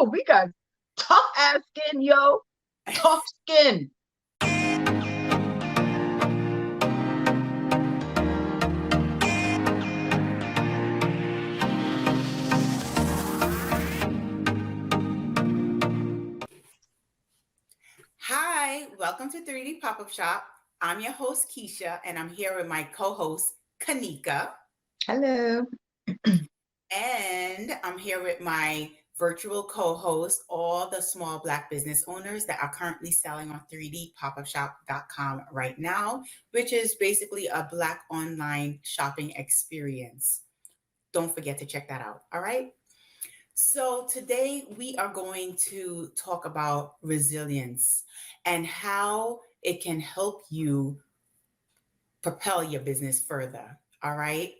We got tough ass skin, yo. Tough skin. Hi, welcome to 3D Pop-Up Shop. I'm your host, Keisha, and I'm here with my co-host, Kanika. Hello. And I'm here with my virtual co-host, all the small Black business owners that are currently selling on 3dpopupshop.com right now, which is basically a Black online shopping experience. Don't forget to check that out, all right? So today we are going to talk about resilience and how it can help you propel your business further. All right.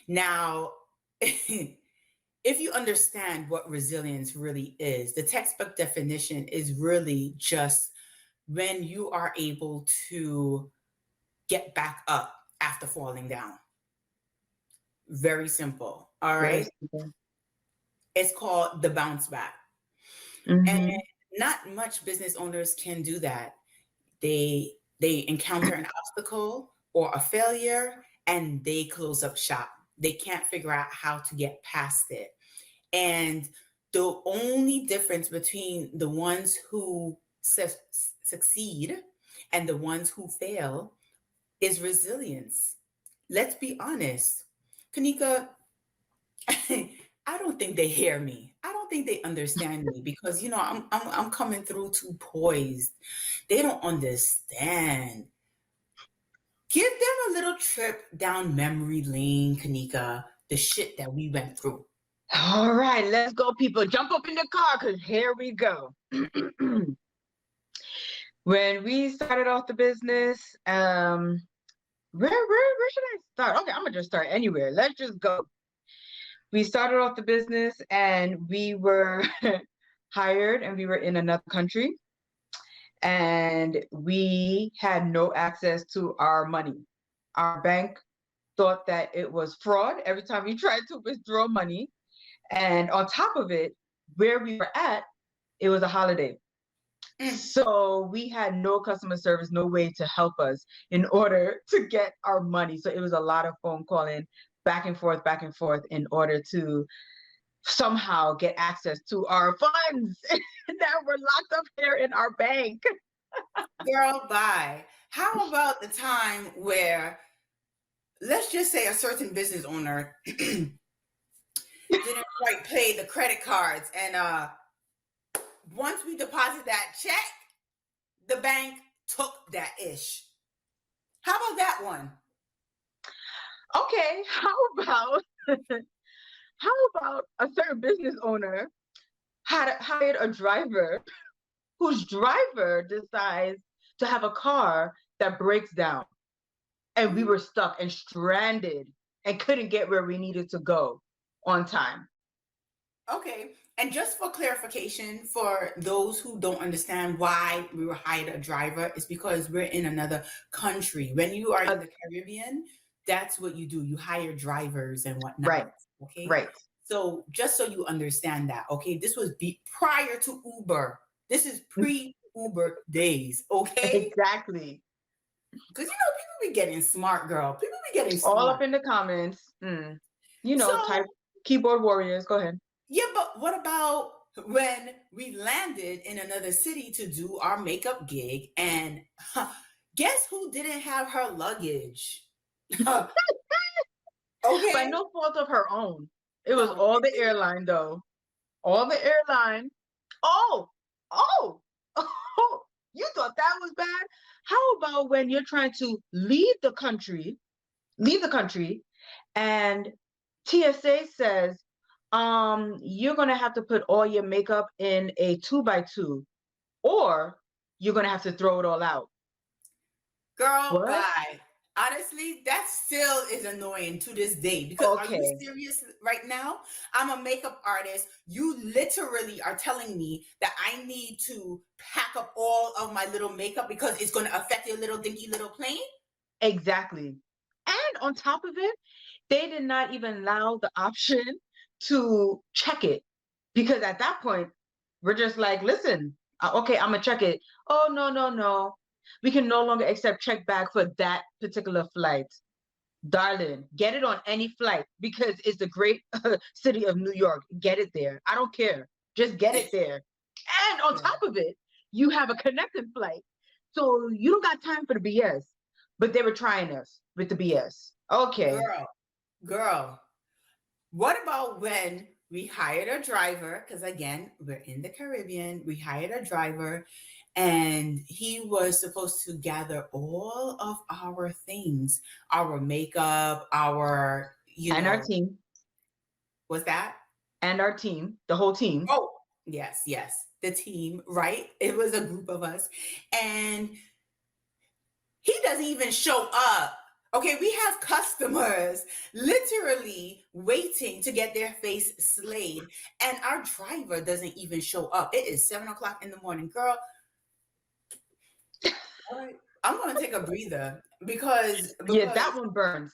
Now, if you understand what resilience really is, the textbook definition is really just when you are able to get back up after falling down. Very simple. All right. It's called the bounce back. And not much business owners can do that. They encounter an obstacle or a failure and they close up shop. They can't figure out how to get past it. And the only difference between the ones who succeed and the ones who fail is resilience. Let's be honest. Kanika, I don't think they hear me. I don't think they understand me because I'm coming through too poised. They don't understand. Give them a little trip down memory lane, Kanika, the shit that we went through. All right, let's go, people. Jump up in the car because here we go. When we started off the business, where should I start? Okay, I'm gonna just start anywhere. Let's just go. We started off the business and we were hired and we were in another country and we had no access to our money. Our bank thought that it was fraud every time we tried to withdraw money. And on top of it, where we were at, it was a holiday. So we had no customer service, no way to help us in order to get our money. So it was a lot of phone calling back and forth in order to somehow get access to our funds that were locked up here in our bank. Girl, bye. How about the time where, let's just say a certain business owner didn't quite pay the credit cards and once we deposit that check, the bank took that ish. How about that one? Okay, how about a certain business owner had hired a driver whose driver decides to have a car that breaks down and we were stuck and stranded and couldn't get where we needed to go on time. Okay. And just for clarification, for those who don't understand why we were hired a driver, is because we're in another country. When you are in the Caribbean, that's what you do. You hire drivers and whatnot. Right. Okay. Right. So just so you understand that, okay, this was prior to Uber. This is pre-Uber days, okay? Exactly. Because people be getting smart, girl. People be getting smart. All up in the comments. Type keyboard warriors. Go ahead. Yeah, but what about when we landed in another city to do our makeup gig and guess who didn't have her luggage? Okay. By no fault of her own. It was all the airline, though. All the airline. Oh, you thought that was bad? How about when you're trying to leave the country, and TSA says, you're gonna have to put all your makeup in a 2x2, or you're gonna have to throw it all out. Girl, bye. Honestly, that still is annoying to this day because Are you serious right now? I'm a makeup artist. You literally are telling me that I need to pack up all of my little makeup because it's going to affect your little dinky little plane? Exactly. And on top of it, they did not even allow the option to check it because at that point, We're just like, listen, okay, I'm gonna check it. Oh, no, no, no. We can no longer accept check bag for that particular flight. Darling, get it on any flight because it's the great city of New York. Get it there. I don't care. Just get it there. And on top of it, you have a connecting flight. So you don't got time for the BS. But they were trying us with the BS. Okay. Girl, what about when we hired a driver? Because again, we're in the Caribbean. We hired a driver and he was supposed to gather all of our things, our makeup, our, And our team. what's that? And our team, the whole team. Oh, yes, the team, right? It was a group of us. And he doesn't even show up. Okay, we have customers literally waiting to get their face slayed, and our driver doesn't even show up. It is 7:00 in the morning, girl. All right, I'm gonna take a breather because yeah, that one burns.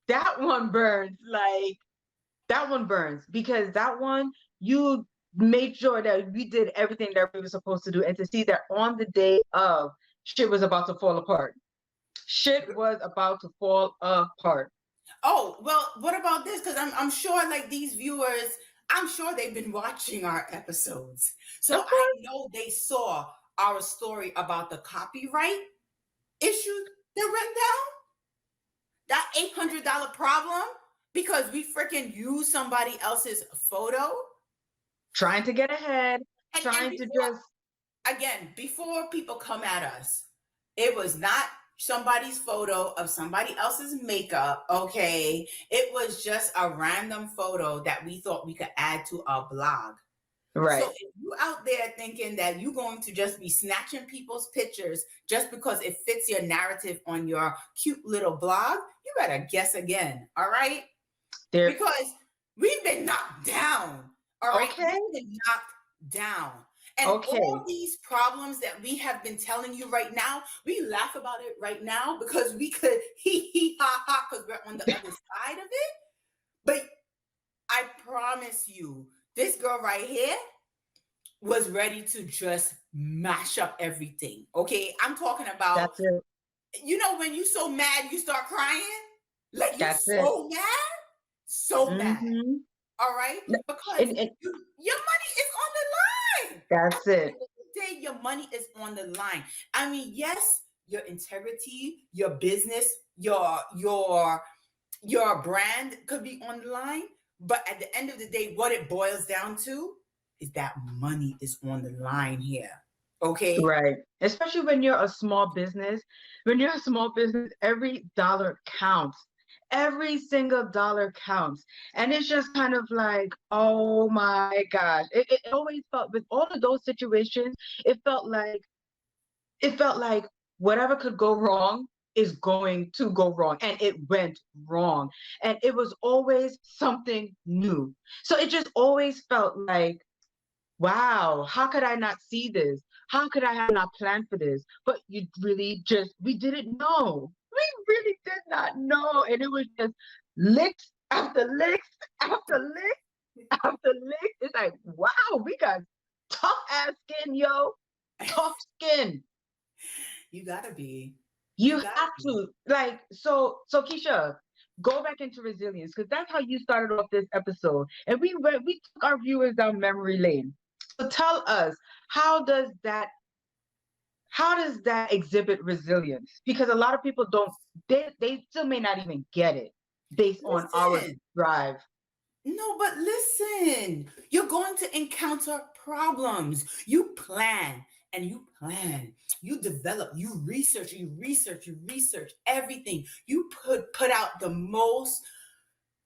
That one burns. Like that one burns because that one you made sure that we did everything that we were supposed to do, and to see that on the day of, shit was about to fall apart. Shit was about to fall apart. Oh, well, what about this? Because I'm sure like these viewers, I'm sure they've been watching our episodes. So I know they saw our story about the copyright issue that went down. That $800 problem because we freaking used somebody else's photo. Trying to get ahead. Before people come at us, it was not somebody's photo of somebody else's makeup, okay? It was just a random photo that we thought we could add to our blog. Right. So if you out there thinking that you're going to just be snatching people's pictures just because it fits your narrative on your cute little blog, you better guess again, all right? Because we've been knocked down, all right? Okay. We've been knocked down. And all these problems that we have been telling you right now, we laugh about it right now because we could hee ha ha because we're on the other side of it. But I promise you, this girl right here was ready to just mash up everything. Okay, I'm talking about. That's it. You know when you so mad you start crying, like you're so mad. All right, because your money is on the line. That's it. Day your money is on the line. I mean, yes, your integrity, your business, your brand could be on the line, but at the end of the day, what it boils down to is that money is on the line here. Okay. Right. Especially when you're a small business. When you're a small business, every dollar counts. Every single dollar counts. And it's just kind of like, oh my gosh. It always felt, with all of those situations, it felt like whatever could go wrong is going to go wrong. And it went wrong. And it was always something new. So it just always felt like, wow, how could I not see this? How could I have not planned for this? But we didn't know. We really did not know. And it was just licks after licks after licks after licks. It's like, wow, we got tough ass skin, yo. Tough skin. You gotta be. You have to. Like, so Keisha, go back into resilience, because that's how you started off this episode. And we took our viewers down memory lane. So tell us, how does that exhibit resilience? Because a lot of people they still may not even get it based on our drive. No, but listen, you're going to encounter problems. You plan and you plan. You develop, you research everything. You put out the most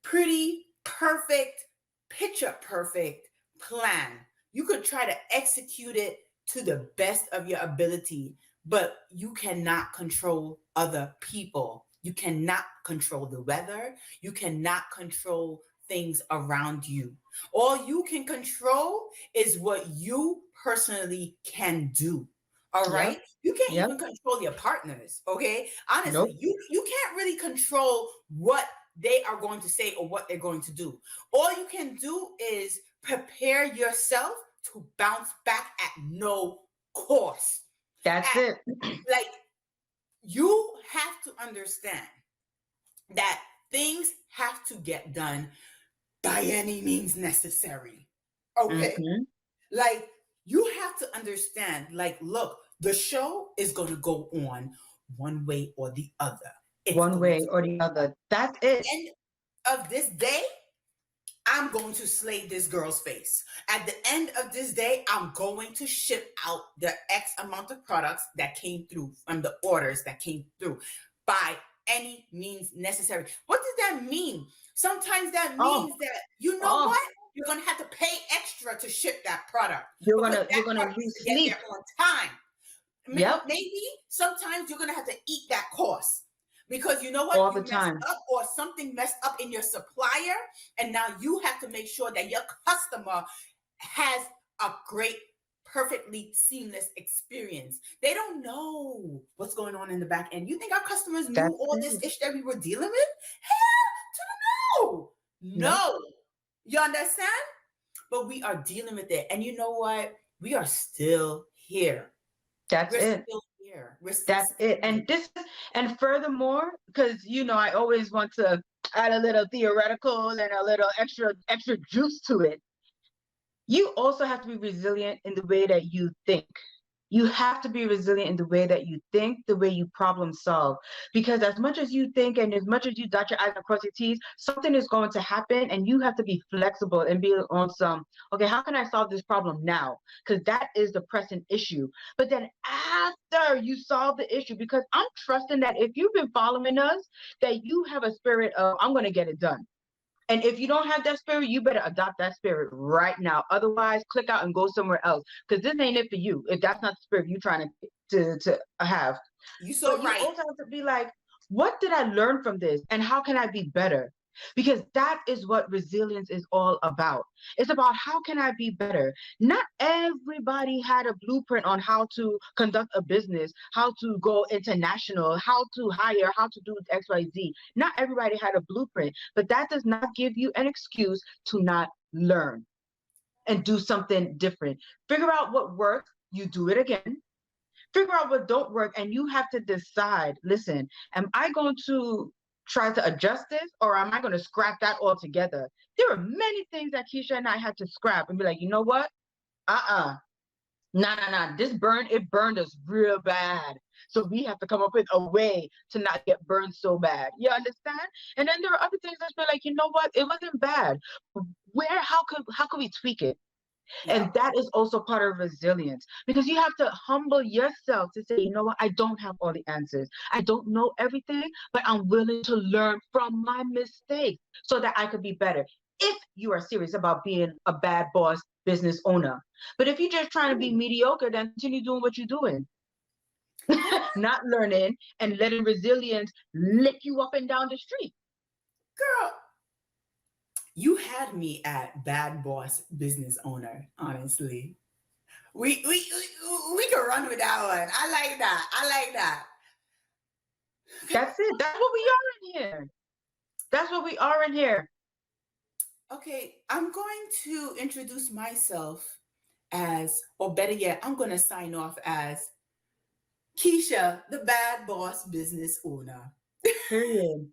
pretty, perfect, picture perfect plan. You could try to execute it to the best of your ability, but you cannot control other people. You cannot control the weather. You cannot control things around you. All you can control is what you personally can do. All right. Yep. You can't even control your partners. Okay. Honestly, you can't really control what they are going to say or what they're going to do. All you can do is prepare yourself to bounce back at no cost. That's it. Like, you have to understand that things have to get done by any means necessary. Okay? Mhm. Like, you have to understand, like, look, the show is going to go on one way or the other. It's One way going or to the other. That's it. end of this day, I'm going to slay this girl's face. At the end of this day, I'm going to ship out the X amount of products that came through from the orders that came through by any means necessary. What does that mean? Sometimes that means that, you know what? You're going to have to pay extra to ship that product. You're because gonna that you're gonna product lose needs to get sleep. there on time. Yep. Maybe sometimes you're going to have to eat that cost. Because you know what? All You the time. messed up, or something messed up in your supplier, and now you have to make sure that your customer has a great, perfectly seamless experience. They don't know what's going on in the back end. You think our customers knew That's all it. this ish that we were dealing with? Hell to the no. No. You understand? But we are dealing with it. And you know what? We are still here. That's We're it. still here. We're still That's it. And furthermore, because I always want to add a little theoretical and a little extra juice to it. You also have to be resilient in the way that you think. You have to be resilient in the way that you think, the way you problem solve. Because as much as you think and as much as you dot your I's and cross your T's, something is going to happen and you have to be flexible and be on some, okay, how can I solve this problem now? Because that is the pressing issue. But then after you solve the issue, because I'm trusting that if you've been following us, that you have a spirit of, I'm going to get it done. And if you don't have that spirit, you better adopt that spirit right now. Otherwise, click out and go somewhere else, because this ain't it for you. If that's not the spirit you're trying to have, you so but right. You also have to be like, what did I learn from this, and how can I be better? Because that is what resilience is all about. It's about how can I be better. Not everybody had a blueprint on how to conduct a business, how to go international, how to hire, how to do XYZ. Not everybody had a blueprint, but that does not give you an excuse to not learn and do something different. Figure out what works, you do it again. Figure out what don't work, and you have to decide, listen, am I going to try to adjust this, or am I going to scrap that altogether? There are many things that Keisha and I had to scrap and be like, you know what? Nah. This it burned us real bad. So we have to come up with a way to not get burned so bad. You understand? And then there are other things that's been like, you know what? It wasn't bad. How could we tweak it? And that is also part of resilience, because you have to humble yourself to say, you know what, I don't have all the answers. I don't know everything, but I'm willing to learn from my mistakes so that I could be better. If you are serious about being a bad boss business owner. But if you're just trying to be mediocre, then continue doing what you're doing. Not learning and letting resilience lick you up and down the street. Girl, you had me at bad boss business owner, honestly. We can run with that one. I like that. That's it. That's what we are in here. That's what we are in here. Okay, I'm going to introduce myself as, or better yet, I'm going to sign off as Keisha, the bad boss business owner. Period.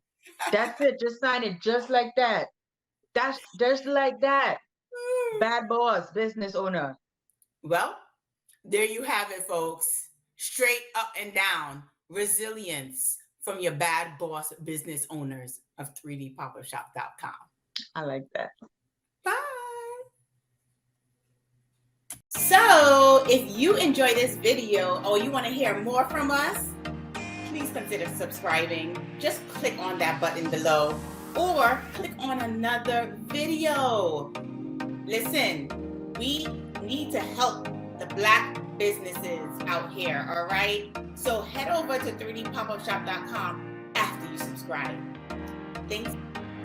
That's it. Just sign it just like that. That's just like that. Bad boss, business owner. Well, there you have it, folks. Straight up and down resilience from your bad boss business owners of 3dpopupshop.com. I like that. Bye. So if you enjoy this video or you want to hear more from us, please consider subscribing. Just click on that button below or click on another video. Listen, we need to help the Black businesses out here, all right? So head over to 3dpopupshop.com after you subscribe. Thanks.